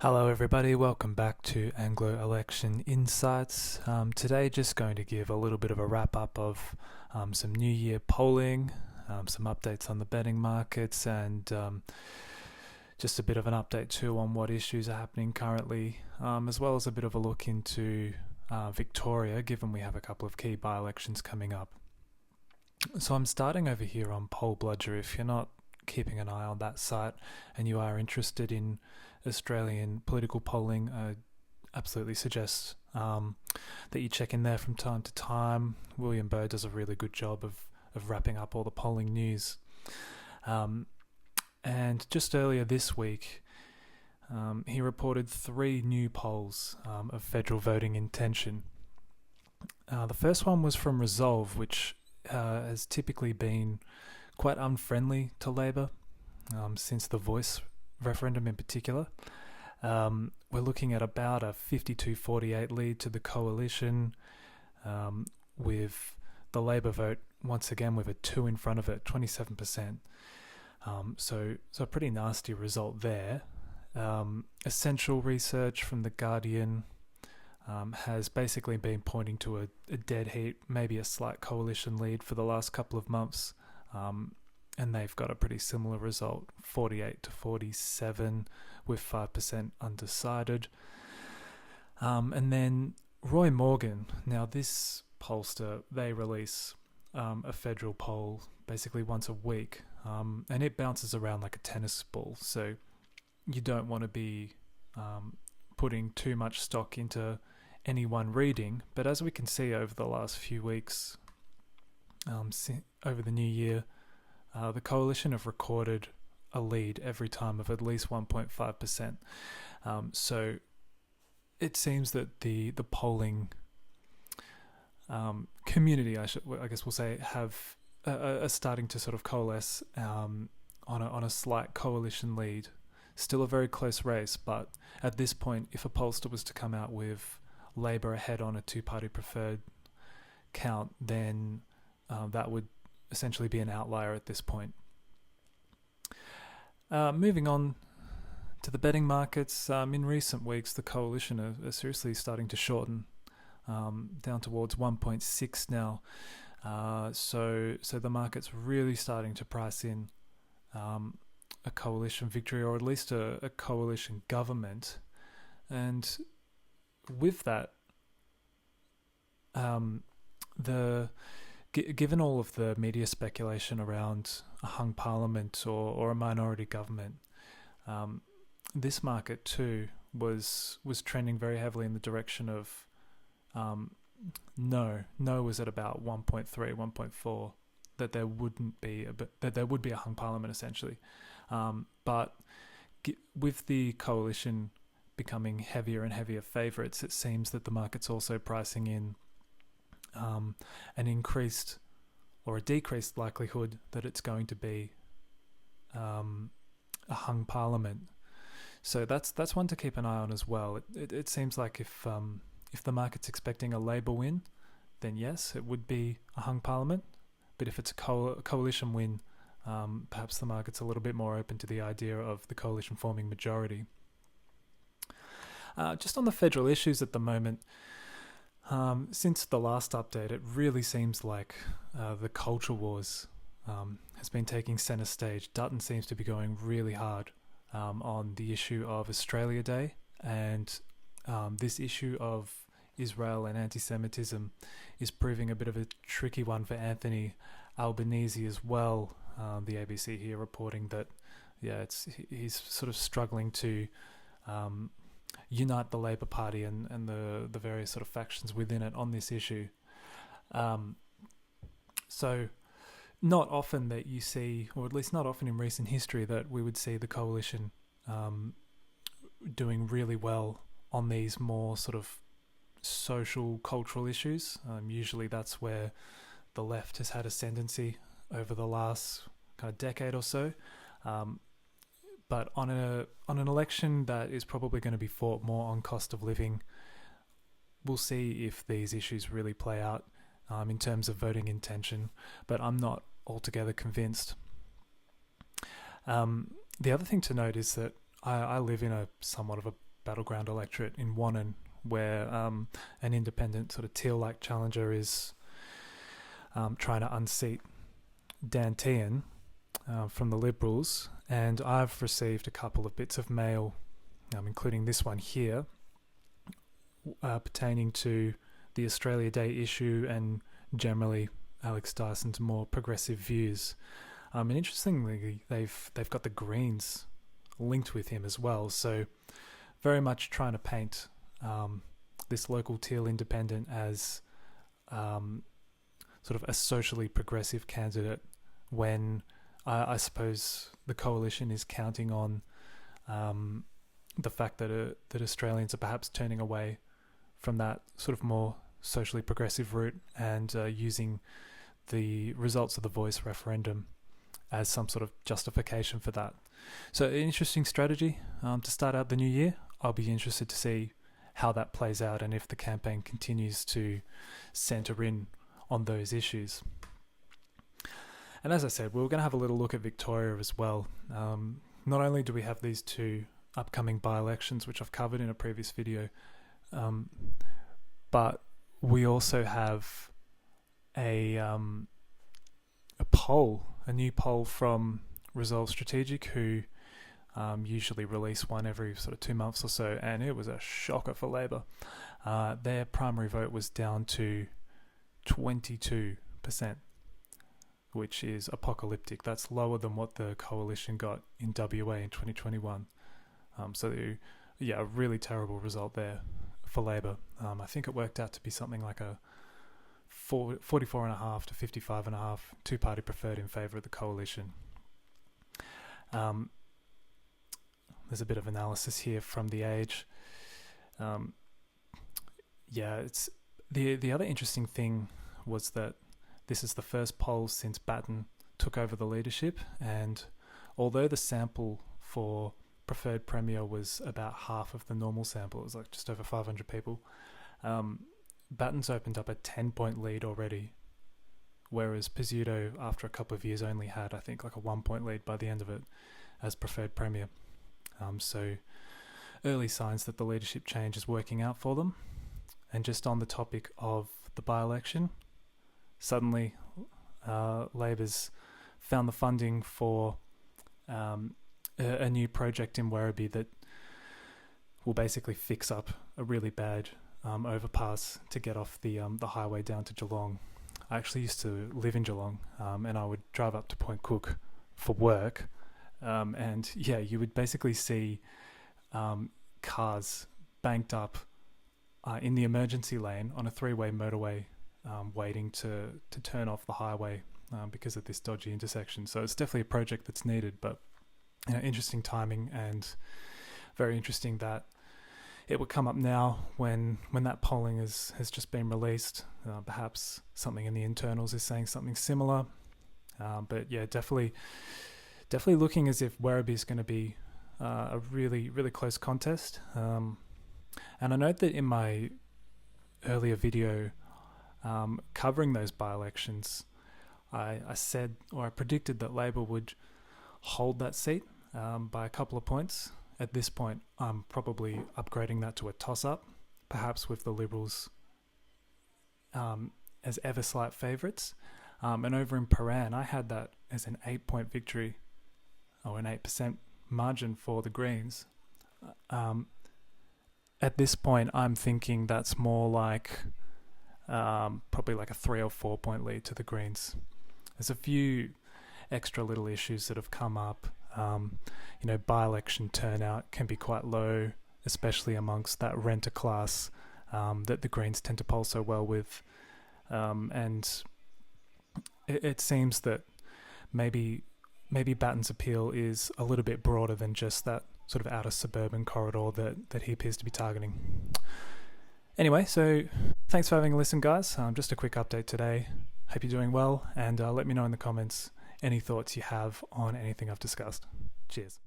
Hello everybody, welcome back to Anglo Election Insights. Today just going to give a little bit of a wrap up of some New Year polling, some updates on the betting markets, and just a bit of an update too on what issues are happening currently, as well as a bit of a look into Victoria, given we have a couple of key by-elections coming up. So I'm starting over here on Poll Bludger. If you're not keeping an eye on that site and you are interested in Australian political polling, I absolutely suggest that you check in there from time to time. William Burr does a really good job of wrapping up all the polling news. And just earlier this week, he reported 3 new polls of federal voting intention. The first one was from Resolve, which has typically been quite unfriendly to Labor since the Voice referendum in particular. We're looking at about a 52-48 lead to the coalition, with the Labor vote once again with a 2 in front of it, 27%. So a pretty nasty result there. Essential research from The Guardian has basically been pointing to a dead heat, maybe a slight coalition lead for the last couple of months. And they've got a pretty similar result, 48-47, with 5% undecided. And then Roy Morgan. Now, this pollster, they release a federal poll basically once a week, and it bounces around like a tennis ball. So you don't want to be putting too much stock into any one reading. But as we can see over the last few weeks, over the new year, the coalition have recorded a lead every time of at least 1.5%. So it seems that the polling community, I guess we'll say, are starting to sort of coalesce on a slight coalition lead. Still a very close race, but at this point, if a pollster was to come out with Labor ahead on a two-party preferred count, then that would essentially be an outlier at this point. Moving on to the betting markets, in recent weeks the coalition are seriously starting to shorten, down towards 1.6 now. So the market's really starting to price in a coalition victory, or at least a coalition government. And with that, given all of the media speculation around a hung parliament or a minority government, this market too was trending very heavily in the direction of no was at about 1.3, 1.4, that there would be a hung parliament essentially. But with the coalition becoming heavier and heavier favourites, it seems that the market's also pricing in an increased or a decreased likelihood that it's going to be a hung parliament. So that's one to keep an eye on as well. It seems like if the market's expecting a Labor win, then yes, it would be a hung parliament. But if it's a coalition win, perhaps the market's a little bit more open to the idea of the coalition forming majority. Just on the federal issues at the moment, since the last update, it really seems like the culture wars has been taking centre stage. Dutton seems to be going really hard on the issue of Australia Day, and this issue of Israel and anti-Semitism is proving a bit of a tricky one for Anthony Albanese as well. The ABC here reporting that he's sort of struggling to unite the Labor Party and the various sort of factions within it on this issue. So not often that you see, or at least not often in recent history, that we would see the coalition doing really well on these more sort of social, cultural issues. Usually that's where the left has had ascendancy over the last kind of decade or so. But on an election that is probably going to be fought more on cost of living, we'll see if these issues really play out in terms of voting intention. But I'm not altogether convinced. The other thing to note is that I live in a somewhat of a battleground electorate in Wannon, where an independent sort of teal-like challenger is trying to unseat Dan Tehan from the Liberals, and I've received a couple of bits of mail, including this one here, pertaining to the Australia Day issue and generally Alex Dyson's more progressive views. And interestingly, they've got the Greens linked with him as well, so very much trying to paint this local teal independent as sort of a socially progressive candidate, when I suppose the coalition is counting on the fact that Australians are perhaps turning away from that sort of more socially progressive route and using the results of the Voice referendum as some sort of justification for that. So an interesting strategy to start out the new year. I'll be interested to see how that plays out and if the campaign continues to centre in on those issues. And as I said, we were going to have a little look at Victoria as well. Not only do we have these two upcoming by-elections, which I've covered in a previous video, but we also have a new poll from Resolve Strategic, who usually release one every sort of 2 months or so, and it was a shocker for Labor. Their primary vote was down to 22%, which is apocalyptic. That's lower than what the coalition got in WA in 2021. So yeah, a really terrible result there for Labor. I think it worked out to be something like a 44.5 to 55.5 two-party preferred in favour of the coalition. There's a bit of analysis here from The Age. It's the other interesting thing was that this is the first poll since Batten took over the leadership, and although the sample for preferred premier was about half of the normal sample, it was like just over 500 people, Batten's opened up a 10-point lead already, whereas Pizzuto, after a couple of years, only had, I think, like a 1-point lead by the end of it as preferred premier. So early signs that the leadership change is working out for them. And just on the topic of the by-election, suddenly Labor's found the funding for a new project in Werribee that will basically fix up a really bad overpass to get off the highway down to Geelong. I actually used to live in Geelong, and I would drive up to Point Cook for work, and yeah, you would basically see cars banked up in the emergency lane on a 3-way motorway, waiting to turn off the highway because of this dodgy intersection. So it's definitely a project that's needed, but interesting timing, and very interesting that it would come up now when that polling has just been released. Perhaps something in the internals is saying something similar, but yeah, definitely looking as if Werribee is going to be a really, really close contest. And I note that in my earlier video covering those by-elections, I said, or I predicted, that Labor would hold that seat by a couple of points. At this point, I'm probably upgrading that to a toss-up, perhaps with the Liberals as ever slight favourites. And over in Paran, I had that as an 8-point victory, or an 8% margin for the Greens. At this point, I'm thinking that's more like probably like a 3 or 4 point lead to the Greens. There's a few extra little issues that have come up. By-election turnout can be quite low, especially amongst that renter class that the Greens tend to poll so well with. And it seems that maybe Batten's appeal is a little bit broader than just that sort of outer suburban corridor that he appears to be targeting. Anyway, so thanks for having a listen, guys. Just a quick update today. Hope you're doing well, and let me know in the comments any thoughts you have on anything I've discussed. Cheers.